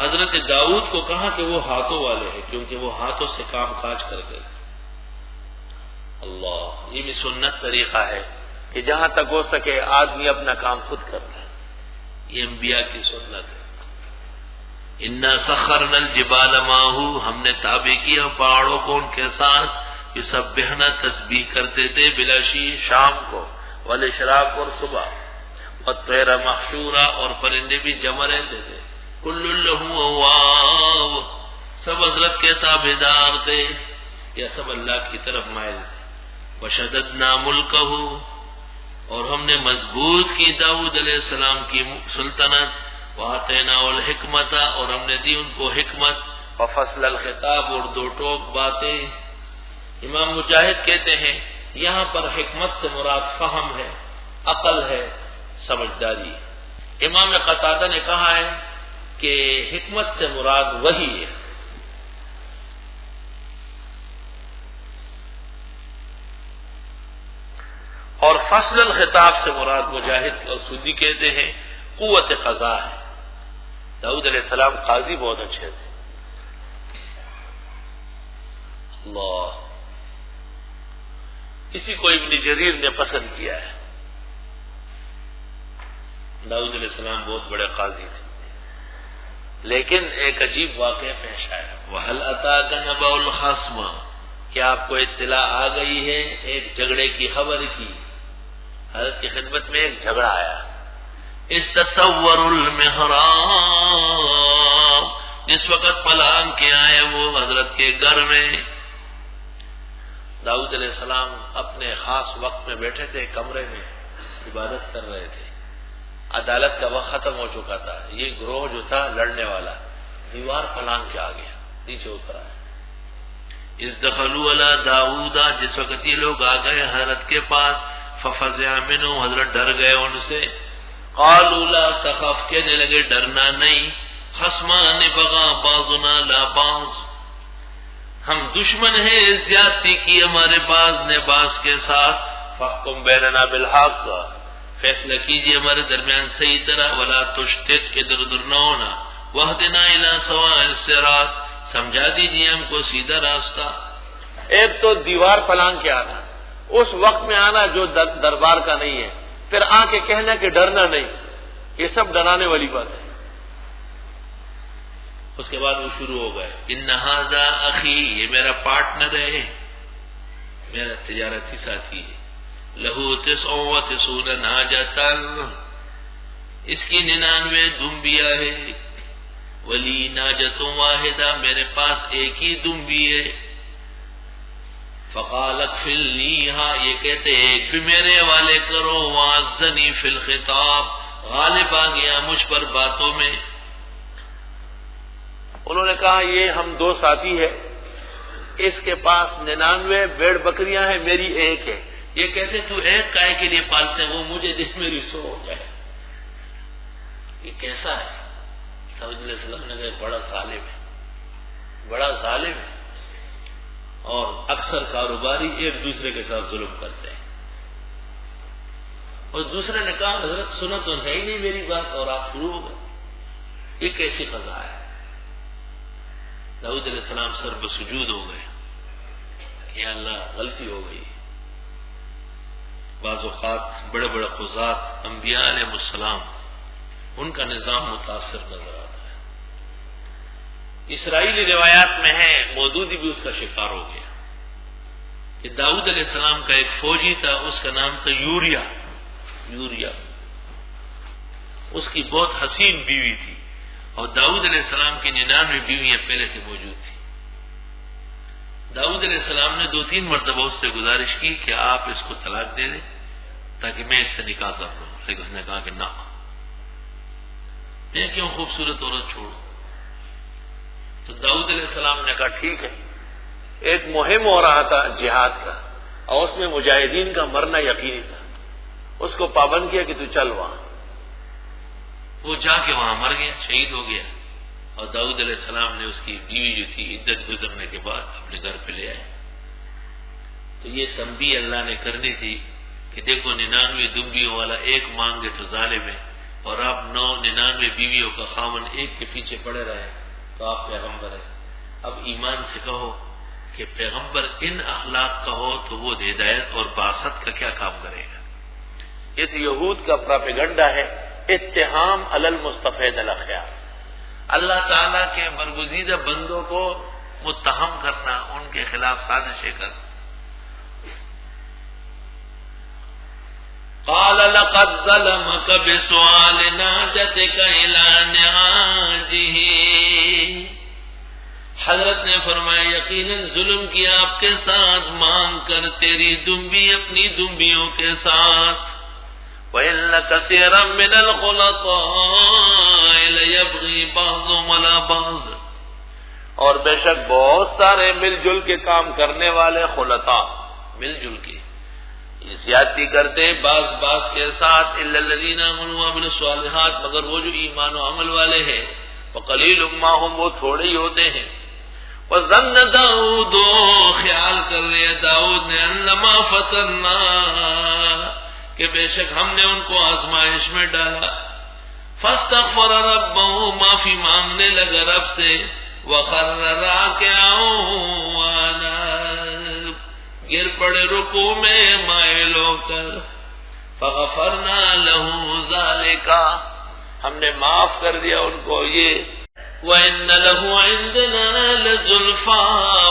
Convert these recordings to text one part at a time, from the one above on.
حضرت داؤد کو کہا کہ وہ ہاتھوں والے ہیں، کیونکہ وہ ہاتھوں سے کام کاج کرتے تھے۔ اللہ، یہ بھی سنت طریقہ ہے کہ جہاں تک ہو سکے آدمی اپنا کام خود کرتا ہے، یہ انبیاء کی سنت ہے۔ انا سخرنا الجبال معه، ہم نے تابع کیا پہاڑوں کو ان کے ساتھ، یسبحنا تسبیح کرتے تھے، بالعشی شام کو، والاشراق اور صبح، والطیر محشورا اور پرندے بھی جمع رہتے تھے، کل له اواب، سب حضرت کے تابعدار تھے یا سب اللہ کی طرف مائل تھے۔ وشددنا ملکہ، اور ہم نے مضبوط کی داؤد علیہ السلام کی سلطنت، وآتیناہ الحکمت، اور ہم نے دی ان کو حکمت، وفصل الخطاب، اور دو ٹوک باتیں۔ امام مجاہد کہتے ہیں یہاں پر حکمت سے مراد فہم ہے، عقل ہے، سمجھداری۔ امام قتادہ نے کہا ہے کہ حکمت سے مراد وحی ہے۔ اور فصل الخطاب سے مراد مجاہد اور سودی کہتے ہیں قوت قضا ہے۔ داؤد علیہ السلام قاضی بہت اچھے تھے۔ اللہ، اسی کو ابن جریر نے پسند کیا ہے۔ داؤد علیہ السلام بہت بڑے قاضی تھے، لیکن ایک عجیب واقعہ پیش آیا۔ وَهَلْ أَتَاكَ نَبَأُ الْخَصْمِ، کیا آپ کو اطلاع آ گئی ہے ایک جھگڑے کی خبر کی؟ حضرت کی خدمت میں ایک جھگڑا آیا۔ استصوروا المحراب، جس وقت پلانگ کے آئے وہ حضرت کے گھر میں۔ داؤد علیہ السلام اپنے خاص وقت میں بیٹھے تھے، کمرے میں عبادت کر رہے تھے۔ عدالت کا وقت ختم ہو چکا تھا، یہ گروہ جو تھا لڑنے والا دیوار پلانگ کے آ گیا، نیچے اترا ہے۔ اذ دخلوا علی داؤد، جس وقت یہ لوگ آ گئے حضرت کے پاس، ففزع منہم، حضرت ڈر گئے ان سے۔ قالوا لا تخف، کہنے لگے ڈرنا نہیں، خصمان بغى بعضنا لا بعض، ہم دشمن ہیں، زیادتی کی ہمارے بعض نے بعض کے ساتھ، فاحکم بیننا بالحق، فیصلہ کیجئے ہمارے درمیان صحیح طرح، ولا تشتت، ادھر ادھر نہ ہونا، واہدنا الی سواء الصراط، سمجھا دیجئے ہم کو سیدھا راستہ۔ ایک تو دیوار پلانگ کے آنا، اس وقت میں آنا جو دربار کا نہیں ہے، پھر آ کے کہنا کہ ڈرنا نہیں، یہ سب ڈرانے والی بات ہے۔ اس کے بعد وہ شروع ہو گئے، ان ھذا اخی، یہ میرا پارٹنر ہے، میرا تجارتی ساتھی ہے، لہو 99 ناجۃ، اس کی 99 دمبیاں ہے، ولی ناجۃ واحدہ، میرے پاس ایک ہی دمبی ہے۔ فقال اکفلنیہا، یہ کہتے ایک بھی میرے حوالے کرو، وعزنی فی الخطاب، غالب آ گیا مجھ پر باتوں میں۔ انہوں نے کہا یہ ہم دو ساتھی ہیں، اس کے پاس 99 بھیڑ بکریاں ہیں، میری ایک ہے۔ یہ کہتے تو ایک کائے کے لیے پالتے ہیں، وہ مجھے دے میری 100 ہو جائے۔ یہ کیسا ہے؟ داؤد علیہ السلام نے کہا بڑا ظالم ہے، بڑا ظالم ہے، اور اکثر کاروباری ایک دوسرے کے ساتھ ظلم کرتے ہیں۔ اور دوسرے نے کہا حضرت سنا تو ہے ہی نہیں میری بات، اور آپ شروع ہو گئے، یہ کیسی قضا ہے؟ داؤد علیہ السلام سر بسجود ہو گئے کہ اللہ غلطی ہو گئی۔ بعض اوقات بڑے بڑے قضات انبیاء علیہ السلام، ان کا نظام متاثر نظر آتا ہے۔ اسرائیلی روایات میں ہے، مودودی بھی اس کا شکار ہو گیا، کہ داؤد علیہ السلام کا ایک فوجی تھا، اس کا نام تھا یوریا۔ اس کی بہت حسین بیوی تھی، اور داؤد علیہ السلام کی 99 بیویاں پہلے سے موجود تھی۔ داؤد علیہ السلام نے 2-3 مرتبہ اس سے گزارش کی کہ آپ اس کو طلاق دے دیں تاکہ میں اس سے نکاح کر لوں، لیکن اس نے کہا کہ نہ، میں کیوں خوبصورت عورت چھوڑوں؟ تو داؤد علیہ السلام نے کہا ٹھیک ہے۔ ایک مہم ہو رہا تھا جہاد کا، اور اس میں مجاہدین کا مرنا یقینی تھا، اس کو پابند کیا کہ تو چل وہاں۔ وہ جا کے وہاں مر گیا، شہید ہو گیا، اور داؤد علیہ السلام نے اس کی بیوی جو تھی عدت گزرنے کے بعد اپنے گھر پہ لے آئے۔ تو یہ تنبیہ اللہ نے کرنی تھی کہ دیکھو 99 دمبیوں والا ایک مانگے تو ظالم ہے، اور آپ 99 بیویوں کا خاوند ایک کے پیچھے پڑے رہے تو آپ پیغمبر ہیں۔ اب ایمان سے کہو کہ پیغمبر ان اخلاق کا ہو تو وہ ہدایت اور بعثت کا کیا کام کرے گا؟ یہ تو یہود کا پراپیگنڈا ہے، اتہام علی المصطفین الاخیار، اللہ تعالیٰ کے برگزیدہ بندوں کو متہم کرنا، ان کے خلاف سازشیں کرنا۔ قال لقد ظلمك بسؤال ناجتك الى نعاجه، حضرت نے فرمایا یقیناً ظلم کیا آپ کے ساتھ مانگ کر تیری دمبی اپنی دمبیوں کے ساتھ۔ وَإِنَّ كَثِيرًا مِنَ الْخُلَطَاءِ لَيَبْغِي بَعْضُهُمْ عَلَى بَعْضٍ، اور بے شک بہت سارے مل جل کے کام کرنے والے خلطاء مل جل کے یہ زیادتی کرتے بعض کے ساتھ، الا الذین آمنوا وعملوا الصالحات، مگر وہ جو ایمان و عمل والے ہیں، وقلیل ما ہم، وہ تھوڑے ہی ہوتے ہیں۔ وظن داؤد، خیال کر لیا داؤد نے، انما فتنا، کہ بے شک ہم نے ان کو آزمائش میں ڈالا۔ فاستغفر ربہ، معافی مانگنے لگا رب سے، وخر راکعا واناب، گر پڑے رکوع میں مائل ہو کر۔ فغفرنا لہ ذالک، ہم نے معاف کر دیا ان کو یہ۔ وَإِنَّ لَهُ عِندَنَا لَزُلْفَىٰ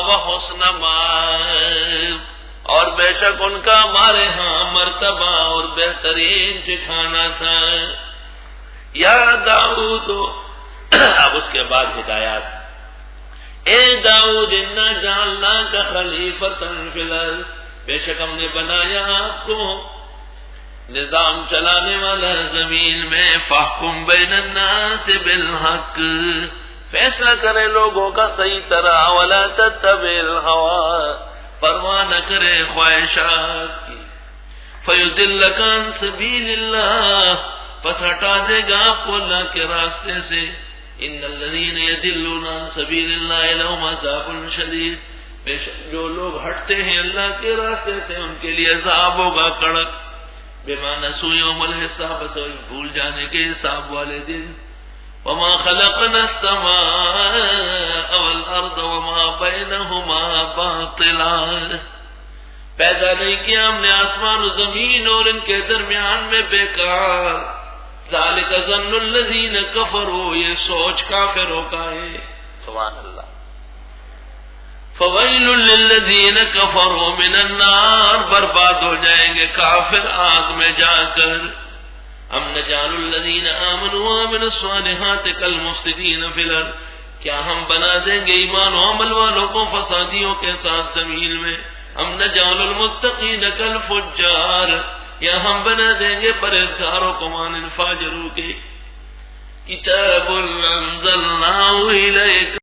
وَحُسْنَ مَآبٍ، اور بے شک ان کا ہمارے ہاں مرتبہ اور بہترین ٹھکانہ تھا۔ یا داؤد، اب اس کے بعد ہدایات، اے داؤد انا جعلناک خلیفۃ فی الارض، بے شک ہم نے بنایا آپ کو نظام چلانے والا زمین میں۔ فاحکم بین الناس بالحق، فیصلہ کرے لوگوں کا صحیح طرح، ولا تتبع الہوی، پرواہ نہ کرے خواہشات کی۔ فیضلک عن سبیل اللہ، پس ہٹا دے گا آپ کو اللہ کے راستے سے۔ ان الذین یضلون عن سبیل اللہ لہم عذاب شدید، بے شک جو لوگ ہٹتے ہیں اللہ کے راستے سے ان کے لیے عذاب ہوگا کڑک۔ بما نسوا یوم الحساب، سوئی بھول جانے کے حساب والے دن۔ وما خلقنا السماء والارض وما بینہما باطلا، پیدا نہیں کیا ہم نے آسمان و زمین اور ان کے درمیان میں بیکار۔ ذالک ظن الذین کفروا، یہ سوچ کافروں کا ہے۔ سبحان اللہ۔ فویل للذین کفروا من النار، برباد ہو جائیں گے کافر آگ میں جا کر۔ ام نجعل الذین آمنوا وعملوا الصالحات کالمفسدین فی الارض، کیا ہم بنا دیں گے ایمان و عمل والوں کو فسادیوں کے ساتھ زمین میں؟ ام نجعل المتقین کالفجار، یا ہم بنا دیں گے پرہیزگاروں کو مانند فاجروں کے۔ کتاب انزلناہ الیک